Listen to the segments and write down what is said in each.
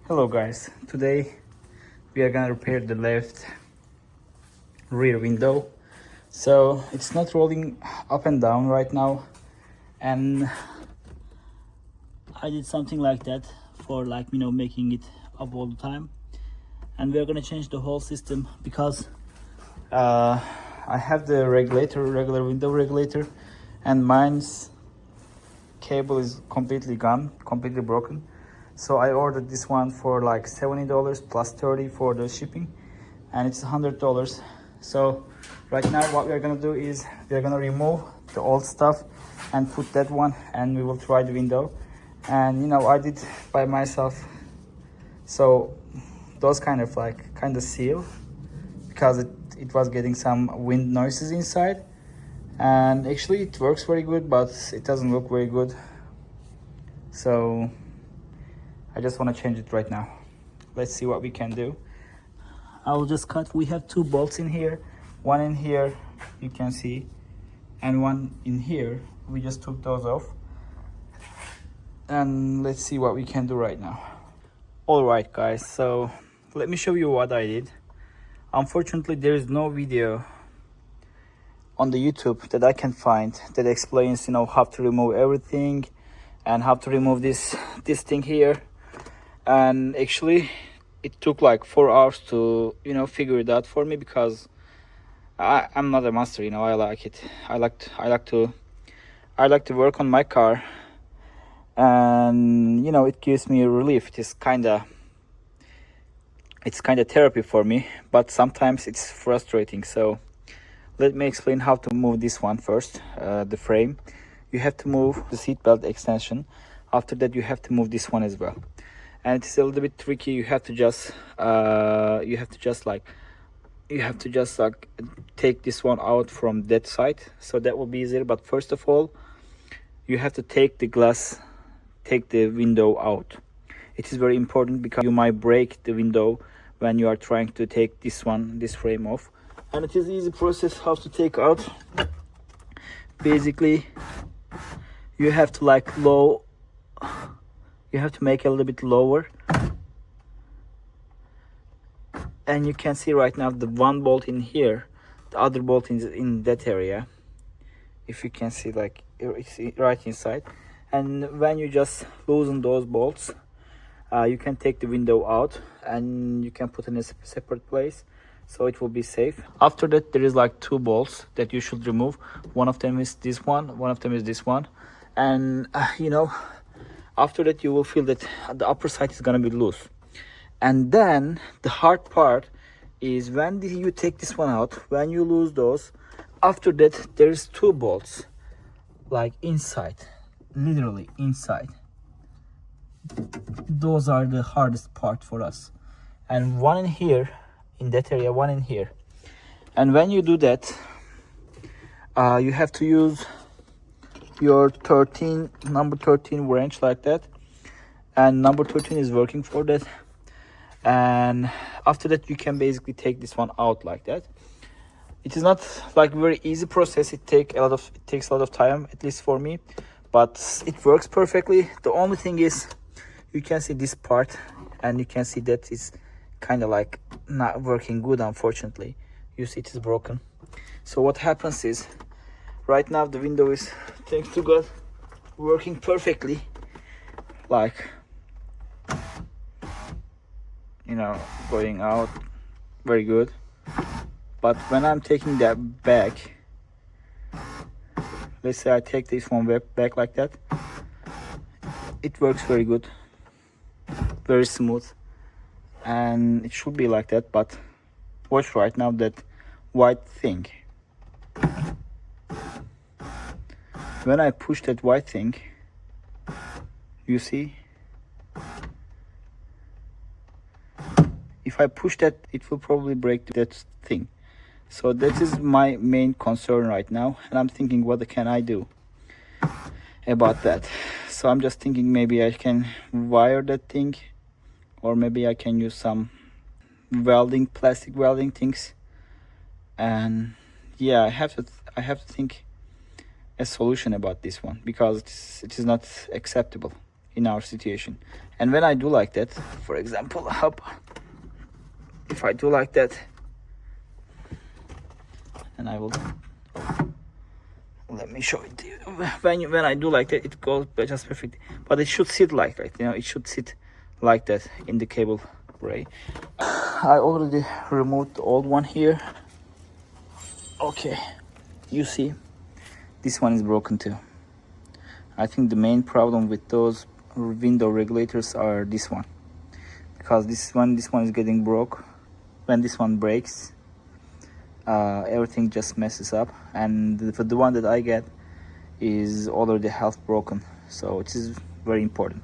Hello guys, today we are gonna repair the left rear window. So it's not rolling up and down right now, and I did something like that for making it up all the time. And we're gonna change the whole system because I have the regular window regulator, and mine's cable is completely gone, completely broken. So I ordered this one for like $70 plus 30 for the shipping, and it's $100. So right now what we're gonna do is we're gonna remove the old stuff and put that one, and we will try the window. And I did by myself, so those kind of seal, because it was getting some wind noises inside, and actually it works very good, but it doesn't look very good. So I just want to change it right now. Let's see what we can do. I will just cut. We have two bolts in here, one in here you can see, and one in here. We just took those off, and let's see what we can do right now. All right guys, so let me show you what I did. Unfortunately there is no video on the YouTube that I can find that explains how to remove everything and how to remove this thing here. And actually it took like 4 hours to figure it out for me, because I'm not a master. I like it. I like to work on my car, and it gives me a relief. It's kind of therapy for me, but sometimes it's frustrating. So let me explain how to move this one first. The frame, you have to move the seat belt extension. After that you have to move this one as well, and it's a little bit tricky. You have to just take this one out from that side, so that will be easier. But first of all, you have to take the window out. It is very important, because you might break the window when you are trying to take this frame off. And it is easy process how to take out. Basically you have to make it a little bit lower, and you can see right now the one bolt in here, the other bolt in that area. If you can see, it's right inside. And when you just loosen those bolts, you can take the window out, and you can put in a separate place, so it will be safe. After that there is two bolts that you should remove. One of them is this one of them is this one. And after that you will feel that the upper side is gonna be loose. And then the hard part is when you take this one out, when you lose those. After that there's two bolts inside, literally inside. Those are the hardest part for us, and one in here, in that area, one in here. And when you do that, you have to use your number 13 wrench like that, and number 13 is working for that. And after that you can basically take this one out like that. It is not very easy process. It takes a lot of time, at least for me, but it works perfectly. The only thing is, you can see this part, and you can see that it's kind of not working good, unfortunately. You see it is broken. So what happens is, right now the window is, thanks to God, working perfectly, going out very good. But when I'm taking that back, let's say I take this one back like that, it works very good, very smooth, and it should be like that. But watch right now that white thing. When I push that white thing, you see, if I push that, it will probably break that thing. So that is my main concern right now, and I'm thinking, what can I do about that? So I'm just thinking, maybe I can wire that thing, or maybe I can use some plastic welding things. And yeah, I have to think a solution about this one, because it is not acceptable. in our situation. And when I do like that, for example, if I do like that, and I will, let me show it to you. When I do like that, it goes just perfect. But it should sit like that, you know, it should sit like that in the cable tray. I already removed the old one here. Okay, you see, this one is broken too. I think the main problem with those window regulators are this one, because this one is getting broke. When this one breaks, everything just messes up, and the one that I get is already half broken, so it is very important.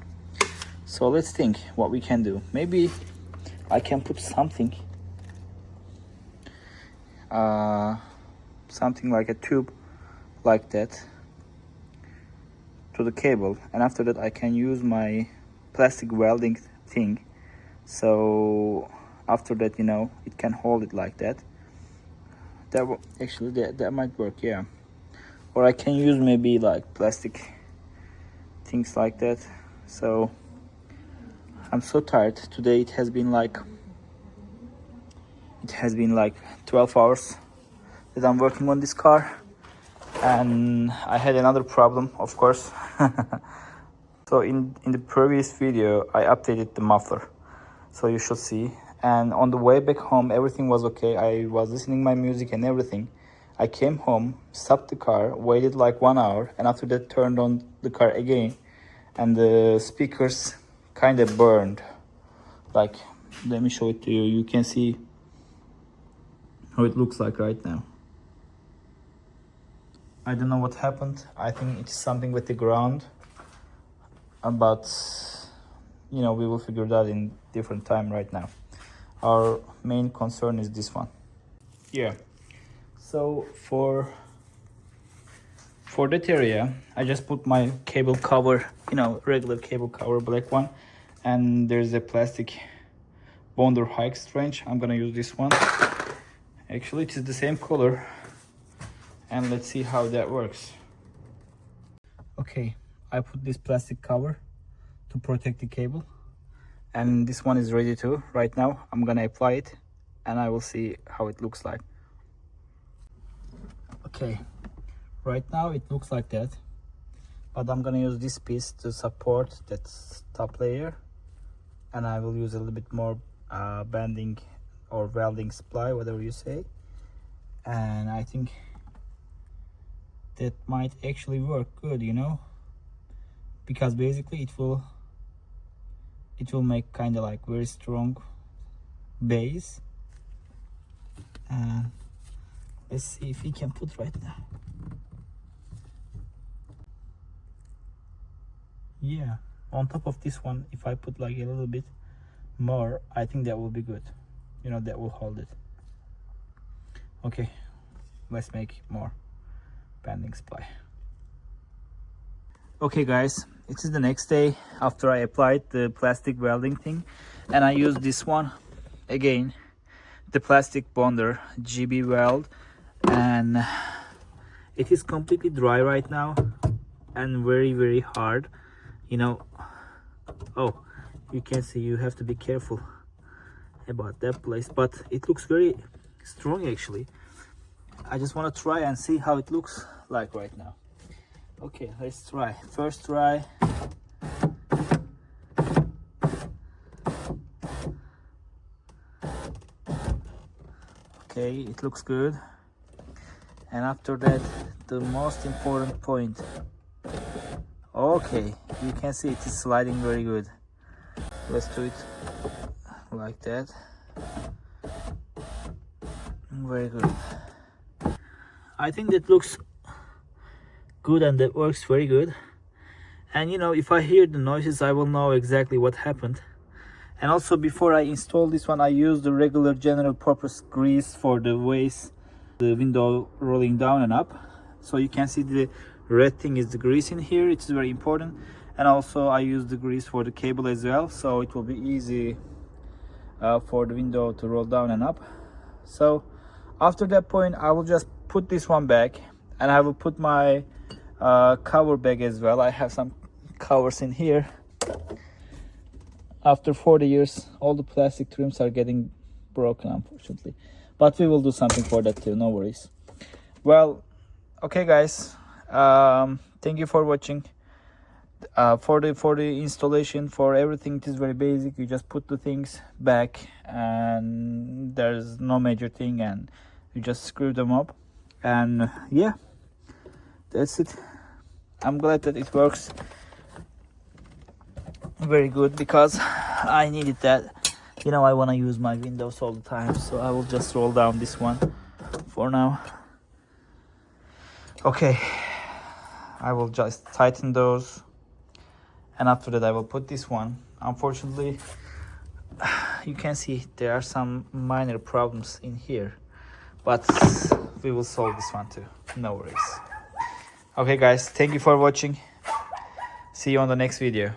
So let's think what we can do. Maybe I can put something like a tube like that to the cable, and after that I can use my plastic welding thing, so after that, you know, it can hold it like that. That will actually, that might work, yeah. Or I can use maybe like plastic things like that. So I'm so tired today. It has been like 12 hours that I'm working on this car, and I had another problem, of course. So in the previous video I updated the muffler, so you should see. And on the way back home, everything was okay. I was listening my music and everything. I came home, stopped the car, waited like 1 hour, and after that turned on the car again, and the speakers kind of burned. Like, let me show it to you. You can see how it looks like right now. I don't know what happened. I think it's something with the ground, but you know, we will figure that in different time. Right now our main concern is this one. Yeah, so for that area I just put my cable cover, you know, regular cable cover, black one, and there's a plastic Bonder high strange. I'm gonna use this one. Actually it is the same color, and let's see how that works. Okay, I put this plastic cover to protect the cable, and this one is ready too. Right now I'm gonna apply it, and I will see how it looks like. Okay, right now it looks like that, but I'm gonna use this piece to support that top layer, and I will use a little bit more bending or welding supply, whatever you say, and I think that might actually work good, you know, because basically it will make kind of like very strong base. And let's see if we can put right now. Yeah, on top of this one, if I put like a little bit more, I think that will be good, you know, that will hold it. Okay, let's make more bending supply. Okay guys, it is the next day after I applied the plastic welding thing, and I used this one again, the plastic Bonder GB weld, and it is completely dry right now and very hard, you know. Oh, you can see, you have to be careful about that place, but it looks very strong actually. I just want to try and see how it looks like right now. Okay, let's try. First try. Okay, it looks good. And after that, the most important point. Okay, you can see it is sliding very good. Let's do it like that. Very good. I think that looks good, and that works very good. And you know, if I hear the noises, I will know exactly what happened. And also, before I install this one, I used the regular general purpose grease for the waist, the window rolling down and up. So you can see the red thing is the grease in here. It's very important. And also I use the grease for the cable as well, so it will be easy for the window to roll down and up. So after that point, I will just put this one back, and I will put my cover bag as well. I have some covers in here. After 40 years, all the plastic trims are getting broken, unfortunately. But we will do something for that too, no worries. Well, okay guys, thank you for watching. For the installation, for everything, it is very basic. You just put the things back and there's no major thing, and you just screw them up, and yeah, that's it. I'm glad that it works very good, because I needed that. You know, I want to use my windows all the time, so I will just roll down this one for now. Okay, I will just tighten those, and after that I will put this one. Unfortunately, you can see there are some minor problems in here, but we will solve this one too, no worries. Okay guys, thank you for watching. See you on the next video.